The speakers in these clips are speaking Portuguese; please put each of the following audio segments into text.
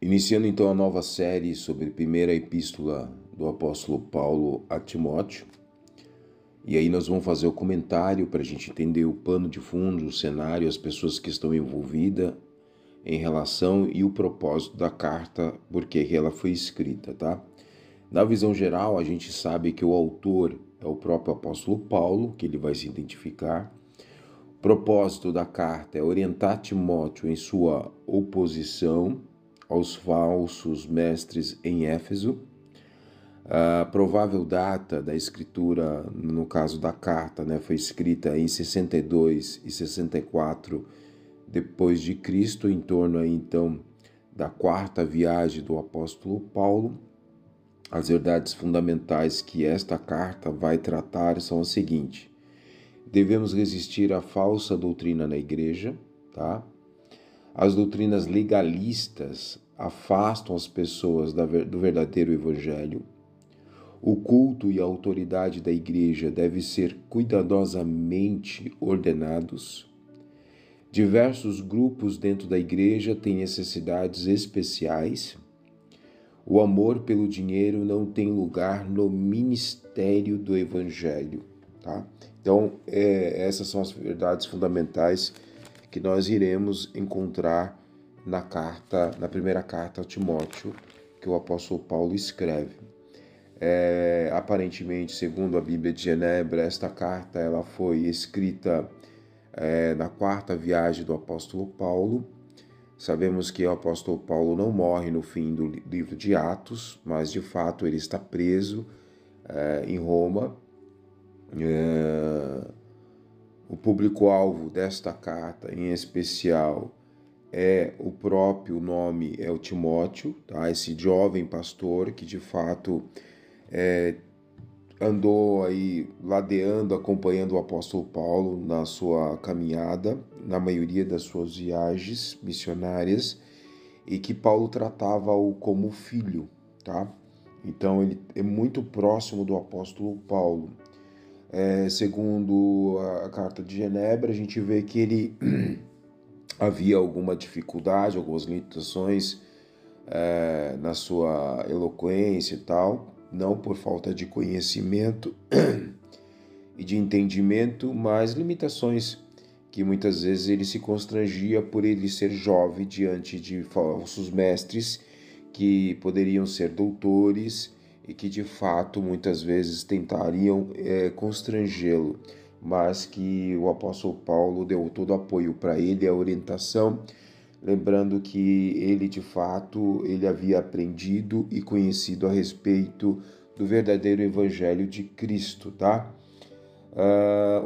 Iniciando então a nova série sobre a primeira epístola do apóstolo Paulo a Timóteo. E aí nós vamos fazer o comentário para a gente entender o pano de fundo, o cenário, as pessoas que estão envolvidas em relação e o propósito da carta, porque ela foi escrita, tá? Na visão geral, a gente sabe que o autor é o próprio apóstolo Paulo, que ele vai se identificar. O propósito da carta é orientar Timóteo em sua oposição aos falsos mestres em Éfeso. A provável data da escritura, no caso da carta, foi escrita em 62 e 64 depois de Cristo, em torno aí, então da quarta viagem do apóstolo Paulo. As verdades fundamentais que esta carta vai tratar são as seguintes: devemos resistir à falsa doutrina na igreja, tá? As doutrinas legalistas afastam as pessoas do verdadeiro evangelho. O culto e a autoridade da igreja devem ser cuidadosamente ordenados. Diversos grupos dentro da igreja têm necessidades especiais. O amor pelo dinheiro não tem lugar no ministério do evangelho, tá? Então, essas são as verdades fundamentais que nós iremos encontrar na primeira carta a Timóteo, que o apóstolo Paulo escreve. Aparentemente, segundo a Bíblia de Genebra, esta carta ela foi escrita na quarta viagem do apóstolo Paulo. Sabemos que o apóstolo Paulo não morre no fim do livro de Atos, mas de fato ele está preso em Roma. O público-alvo desta carta, em especial, o próprio nome é o Timóteo, tá? Esse jovem pastor que de fato andou aí ladeando, acompanhando o apóstolo Paulo na sua caminhada, na maioria das suas viagens missionárias, e que Paulo tratava-o como filho, tá? Então ele é muito próximo do apóstolo Paulo. Segundo a carta de Genebra, a gente vê que ele havia alguma dificuldade, algumas limitações na sua eloquência e tal, não por falta de conhecimento e de entendimento, mas limitações que muitas vezes ele se constrangia por ele ser jovem diante de falsos mestres que poderiam ser doutores e que de fato muitas vezes tentariam constrangê-lo, mas que o apóstolo Paulo deu todo o apoio para ele, a orientação, lembrando que ele de fato ele havia aprendido e conhecido a respeito do verdadeiro evangelho de Cristo, tá?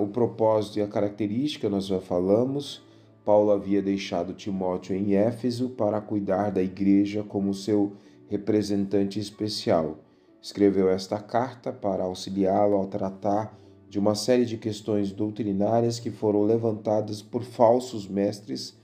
O propósito e a característica nós já falamos. Paulo havia deixado Timóteo em Éfeso para cuidar da igreja como seu representante especial. Escreveu esta carta para auxiliá-lo ao tratar de uma série de questões doutrinárias que foram levantadas por falsos mestres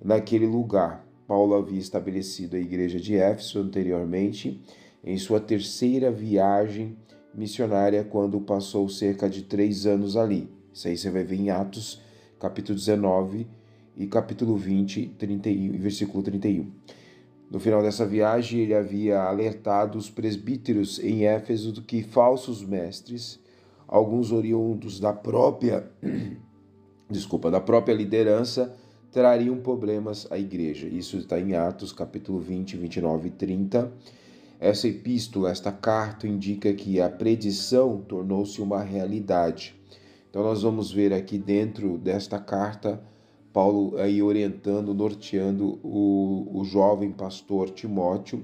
naquele lugar. Paulo havia estabelecido a igreja de Éfeso anteriormente em sua terceira viagem missionária, quando passou cerca de 3 anos ali. Isso aí você vai ver em Atos, capítulo 19 e capítulo 20, versículo 31. No final dessa viagem, ele havia alertado os presbíteros em Éfeso de que falsos mestres, alguns oriundos da própria liderança, trariam problemas à igreja. Isso está em Atos, capítulo 20, 29 e 30. Essa epístola, esta carta, indica que a predição tornou-se uma realidade. Então nós vamos ver aqui dentro desta carta, Paulo aí orientando, norteando o jovem pastor Timóteo.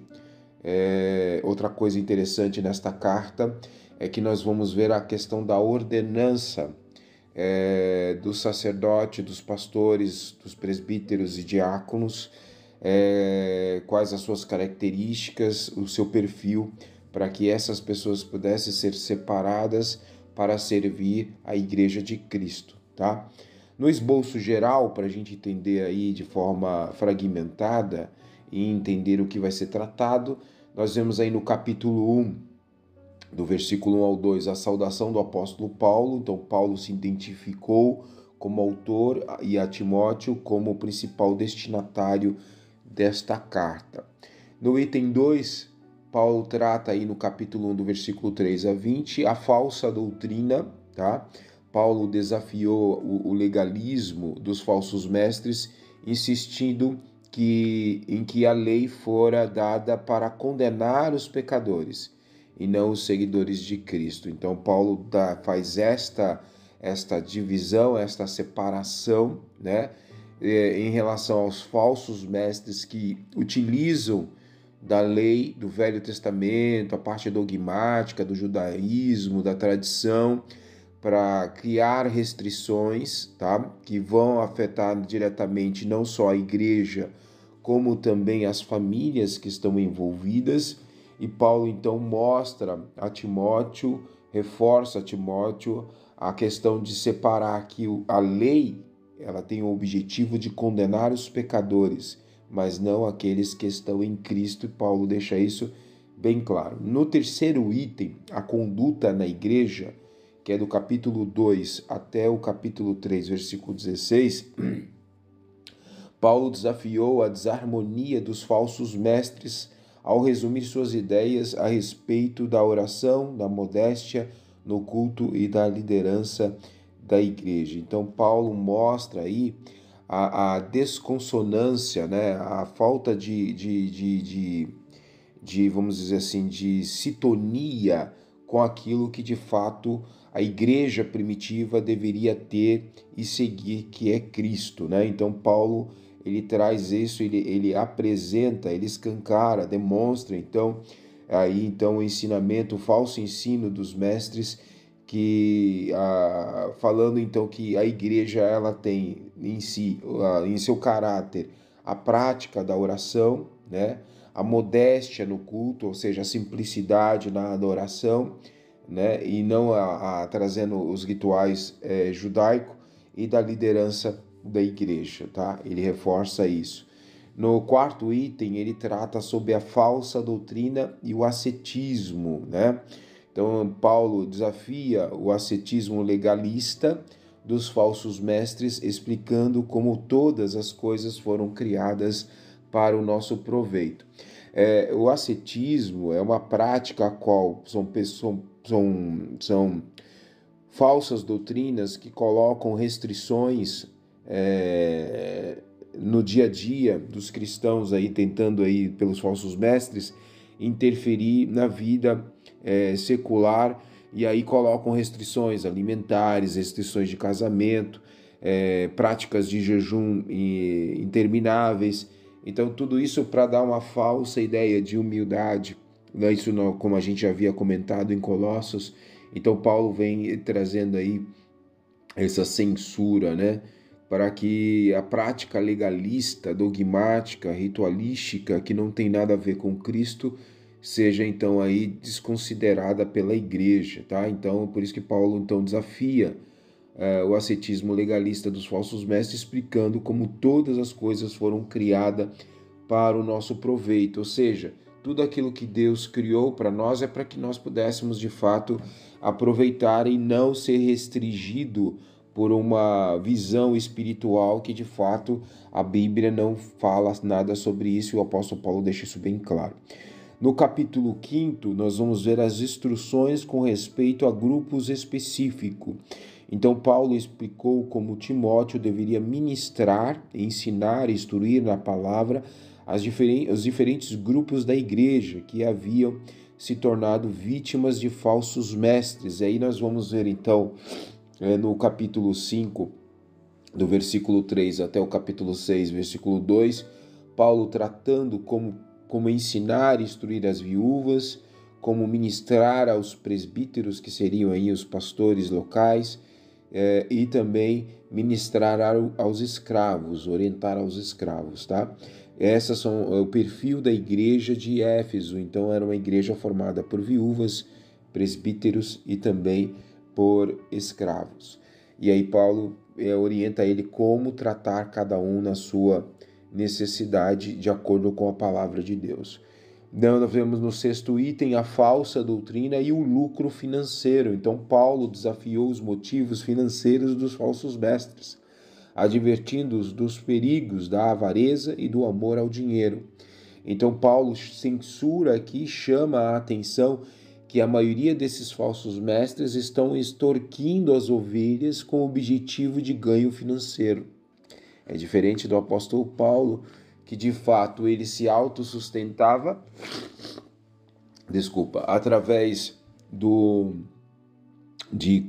Outra coisa interessante nesta carta é que nós vamos ver a questão da ordenança do sacerdote, dos pastores, dos presbíteros e diáconos, quais as suas características, o seu perfil, para que essas pessoas pudessem ser separadas para servir a igreja de Cristo, tá? No esboço geral, para a gente entender aí de forma fragmentada e entender o que vai ser tratado, nós vemos aí no capítulo 1, do versículo 1 ao 2, a saudação do apóstolo Paulo. Então, Paulo se identificou como autor e a Timóteo como o principal destinatário desta carta. No item 2, Paulo trata aí no capítulo 1, do versículo 3 a 20, a falsa doutrina, tá? Paulo desafiou o legalismo dos falsos mestres, insistindo em que a lei fora dada para condenar os pecadores e não os seguidores de Cristo. Então Paulo faz esta divisão, esta separação, né, em relação aos falsos mestres que utilizam da lei do Velho Testamento, a parte dogmática do judaísmo, da tradição, para criar restrições, tá? Que vão afetar diretamente não só a igreja, como também as famílias que estão envolvidas. E Paulo então mostra a Timóteo, reforça a Timóteo a questão de separar que a lei, ela tem o objetivo de condenar os pecadores, mas não aqueles que estão em Cristo, e Paulo deixa isso bem claro. No terceiro item, a conduta na igreja, que é do capítulo 2 até o capítulo 3, versículo 16, Paulo desafiou a desarmonia dos falsos mestres ao resumir suas ideias a respeito da oração, da modéstia no culto e da liderança da igreja. Então, Paulo mostra aí a desconsonância, né, a falta de, vamos dizer assim, de sintonia com aquilo que de fato a igreja primitiva deveria ter e seguir, que é Cristo, né? Então Paulo, ele traz isso, ele apresenta, ele escancara, demonstra então o ensinamento, o falso ensino dos mestres, que falando então que a igreja ela tem em si, em seu caráter, a prática da oração, né? A modéstia no culto, ou seja, a simplicidade na adoração, né? E não trazendo os rituais judaicos, e da liderança da igreja, tá? Ele reforça isso. No quarto item, ele trata sobre a falsa doutrina e o ascetismo, né? Então, Paulo desafia o ascetismo legalista dos falsos mestres, explicando como todas as coisas foram criadas para o nosso proveito. O ascetismo é uma prática a qual são falsas doutrinas que colocam restrições no dia a dia dos cristãos, aí tentando aí pelos falsos mestres interferir na vida secular, e aí colocam restrições alimentares, restrições de casamento, práticas de jejum intermináveis. Então tudo isso para dar uma falsa ideia de humildade, né? Isso não, como a gente já havia comentado em Colossos. Então Paulo vem trazendo aí essa censura, né, para que a prática legalista, dogmática, ritualística, que não tem nada a ver com Cristo, seja então aí desconsiderada pela igreja, tá? Então, por isso que Paulo então desafia o ascetismo legalista dos falsos mestres, explicando como todas as coisas foram criadas para o nosso proveito, ou seja, tudo aquilo que Deus criou para nós é para que nós pudéssemos de fato aproveitar e não ser restringido por uma visão espiritual que de fato a Bíblia não fala nada sobre isso, e o apóstolo Paulo deixa isso bem claro. No capítulo 5, nós vamos ver as instruções com respeito a grupos específicos. Então, Paulo explicou como Timóteo deveria ministrar, ensinar, instruir na palavra os diferentes grupos da igreja que haviam se tornado vítimas de falsos mestres. E aí nós vamos ver então no capítulo 5, do versículo 3 até o capítulo 6, versículo 2, Paulo tratando como ensinar e instruir as viúvas, como ministrar aos presbíteros, que seriam aí os pastores locais, e também ministrar aos escravos, orientar aos escravos, tá? Essas são o perfil da igreja de Éfeso. Então era uma igreja formada por viúvas, presbíteros e também por escravos. E aí Paulo orienta ele como tratar cada um na sua necessidade, de acordo com a palavra de Deus. Nós vemos no sexto item a falsa doutrina e o lucro financeiro. Então Paulo desafiou os motivos financeiros dos falsos mestres, advertindo-os dos perigos da avareza e do amor ao dinheiro. Então Paulo censura aqui, chama a atenção que a maioria desses falsos mestres estão extorquindo as ovelhas com o objetivo de ganho financeiro. É diferente do apóstolo Paulo, que de fato ele se autossustentava, através de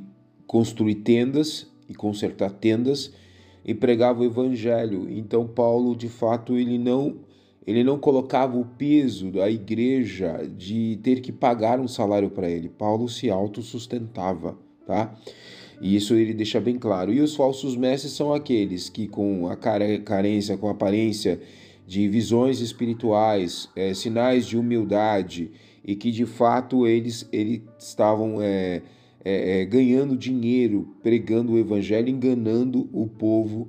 construir tendas e consertar tendas e pregava o evangelho. Então Paulo, de fato, ele não colocava o peso da igreja de ter que pagar um salário para ele. Paulo se autossustentava, tá? E isso ele deixa bem claro. E os falsos mestres são aqueles que, com a carência, com a aparência de visões espirituais, sinais de humildade, e que de fato eles estavam ganhando dinheiro, pregando o evangelho, enganando o povo,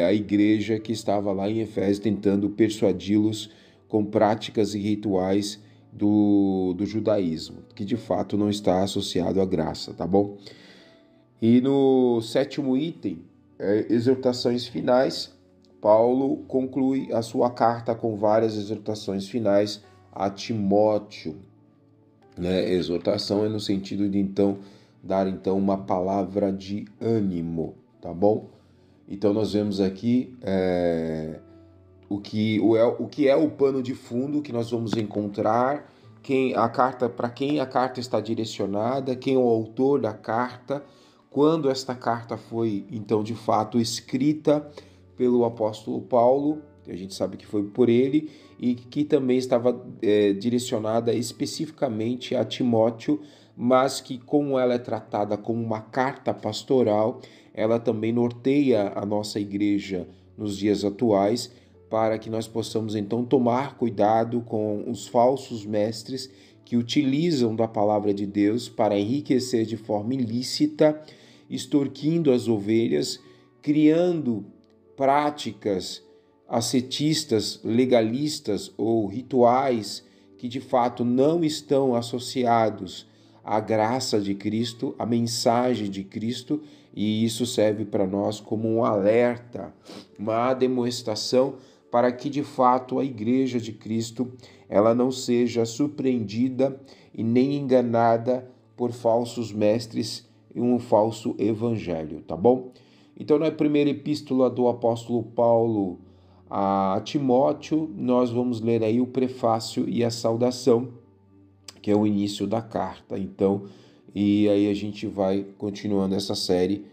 a igreja que estava lá em Efésio, tentando persuadi-los com práticas e rituais do judaísmo, que de fato não está associado à graça, tá bom? E no 7º item, exortações finais, Paulo conclui a sua carta com várias exortações finais a Timóteo. Exortação é no sentido de dar uma palavra de ânimo, tá bom? Então nós vemos aqui o que é o pano de fundo que nós vamos encontrar, para quem a carta está direcionada, quem é o autor da carta, quando esta carta foi, então, de fato, escrita pelo apóstolo Paulo, a gente sabe que foi por ele, e que também estava direcionada especificamente a Timóteo, mas que, como ela é tratada como uma carta pastoral, ela também norteia a nossa igreja nos dias atuais, para que nós possamos, então, tomar cuidado com os falsos mestres que utilizam da palavra de Deus para enriquecer de forma ilícita, extorquindo as ovelhas, criando práticas ascetistas, legalistas ou rituais que de fato não estão associados à graça de Cristo, à mensagem de Cristo, e isso serve para nós como um alerta, uma demonstração para que de fato a igreja de Cristo ela não seja surpreendida e nem enganada por falsos mestres e um falso evangelho, tá bom? Então, na primeira epístola do apóstolo Paulo a Timóteo, nós vamos ler aí o prefácio e a saudação, que é o início da carta. Então, e aí a gente vai continuando essa série,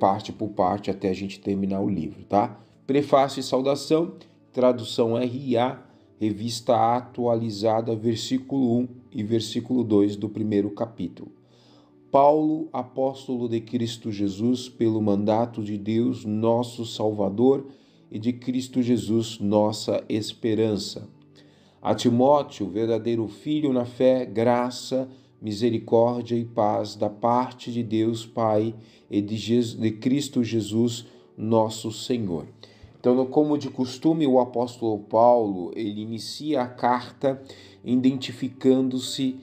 parte por parte, até a gente terminar o livro, tá? Prefácio e saudação, tradução RA, revista atualizada, versículo 1 e versículo 2 do primeiro capítulo. Paulo, apóstolo de Cristo Jesus, pelo mandato de Deus, nosso Salvador, e de Cristo Jesus, nossa esperança. A Timóteo, verdadeiro filho na fé, graça, misericórdia e paz da parte de Deus Pai e de Cristo Jesus, nosso Senhor. Então, como de costume, o apóstolo Paulo, ele inicia a carta identificando-se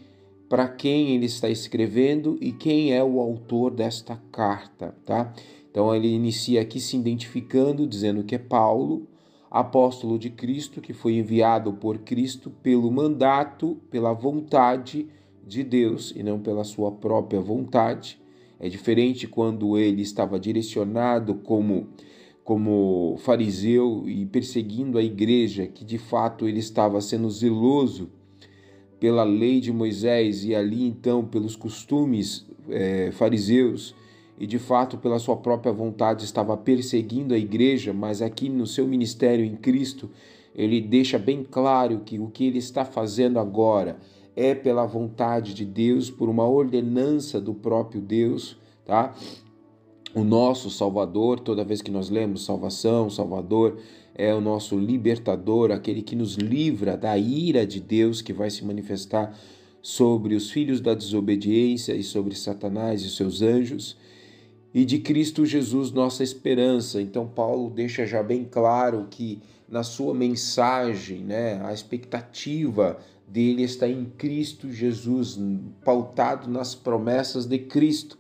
para quem ele está escrevendo e quem é o autor desta carta, tá? Então ele inicia aqui se identificando, dizendo que é Paulo, apóstolo de Cristo, que foi enviado por Cristo pelo mandato, pela vontade de Deus e não pela sua própria vontade. É diferente quando ele estava direcionado como fariseu e perseguindo a igreja, que de fato ele estava sendo zeloso pela lei de Moisés e ali então pelos costumes fariseus e de fato pela sua própria vontade estava perseguindo a igreja, mas aqui no seu ministério em Cristo ele deixa bem claro que o que ele está fazendo agora é pela vontade de Deus, por uma ordenança do próprio Deus, tá? O nosso Salvador, toda vez que nós lemos salvação, Salvador é o nosso libertador, aquele que nos livra da ira de Deus que vai se manifestar sobre os filhos da desobediência e sobre Satanás e seus anjos, e de Cristo Jesus, nossa esperança. Então Paulo deixa já bem claro que na sua mensagem, a expectativa dele está em Cristo Jesus, pautado nas promessas de Cristo,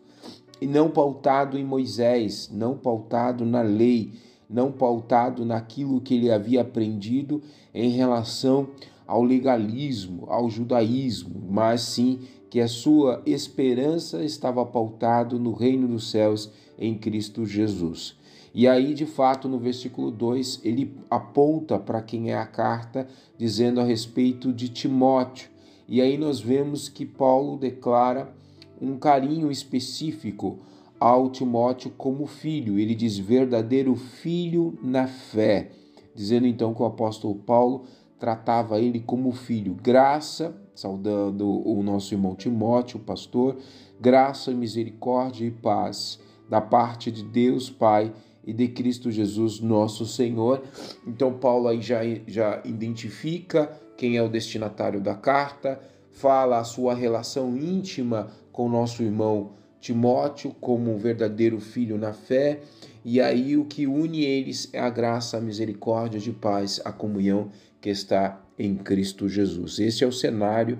e não pautado em Moisés, não pautado na lei, não pautado naquilo que ele havia aprendido em relação ao legalismo, ao judaísmo, mas sim que a sua esperança estava pautado no reino dos céus em Cristo Jesus. E aí, de fato, no versículo 2, ele aponta para quem é a carta, dizendo a respeito de Timóteo. E aí nós vemos que Paulo declara um carinho específico ao Timóteo como filho. Ele diz verdadeiro filho na fé, dizendo então que o apóstolo Paulo tratava ele como filho. Graça, saudando o nosso irmão Timóteo, o pastor, graça, misericórdia e paz da parte de Deus Pai e de Cristo Jesus, nosso Senhor. Então Paulo aí já identifica quem é o destinatário da carta, fala a sua relação íntima com o nosso irmão Timóteo como um verdadeiro filho na fé, e aí o que une eles é a graça, a misericórdia de paz, a comunhão que está em Cristo Jesus. Esse é o cenário,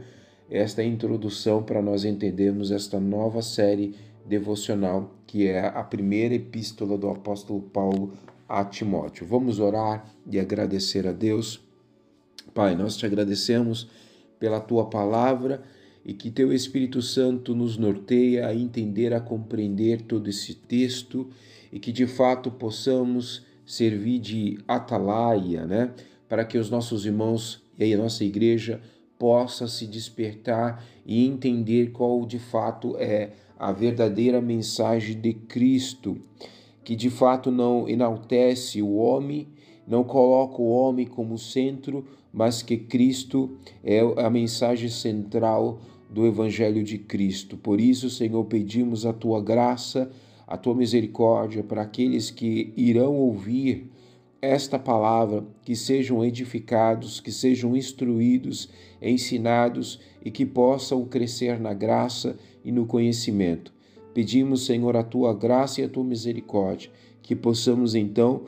esta é a introdução para nós entendermos esta nova série devocional, que é a primeira epístola do apóstolo Paulo a Timóteo. Vamos orar e agradecer a Deus. Pai, nós te agradecemos pela tua palavra e que teu Espírito Santo nos norteia a entender, a compreender todo esse texto e que de fato possamos servir de atalaia, né? Para que os nossos irmãos e a nossa igreja possa se despertar e entender qual de fato é a verdadeira mensagem de Cristo, que de fato não enaltece o homem, não coloca o homem como centro, mas que Cristo é a mensagem central do Evangelho de Cristo. Por isso, Senhor, pedimos a tua graça, a tua misericórdia para aqueles que irão ouvir esta palavra, que sejam edificados, que sejam instruídos, ensinados e que possam crescer na graça e no conhecimento. Pedimos, Senhor, a tua graça e a tua misericórdia, que possamos então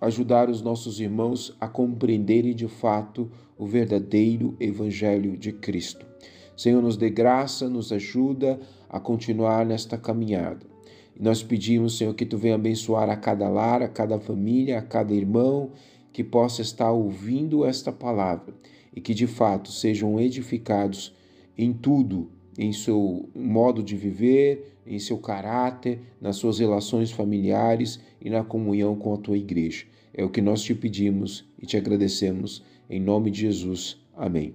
ajudar os nossos irmãos a compreenderem de fato o verdadeiro Evangelho de Cristo. Senhor, nos dê graça, nos ajuda a continuar nesta caminhada. E nós pedimos, Senhor, que tu venha abençoar a cada lar, a cada família, a cada irmão que possa estar ouvindo esta palavra e que de fato sejam edificados em tudo, em seu modo de viver, em seu caráter, nas suas relações familiares e na comunhão com a tua igreja. É o que nós te pedimos e te agradecemos em nome de Jesus. Amém.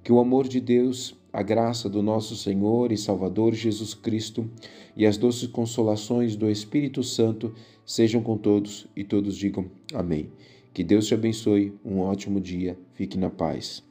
Que o amor de Deus, a graça do nosso Senhor e Salvador Jesus Cristo e as doces consolações do Espírito Santo sejam com todos e todos digam amém. Que Deus te abençoe, um ótimo dia, fique na paz.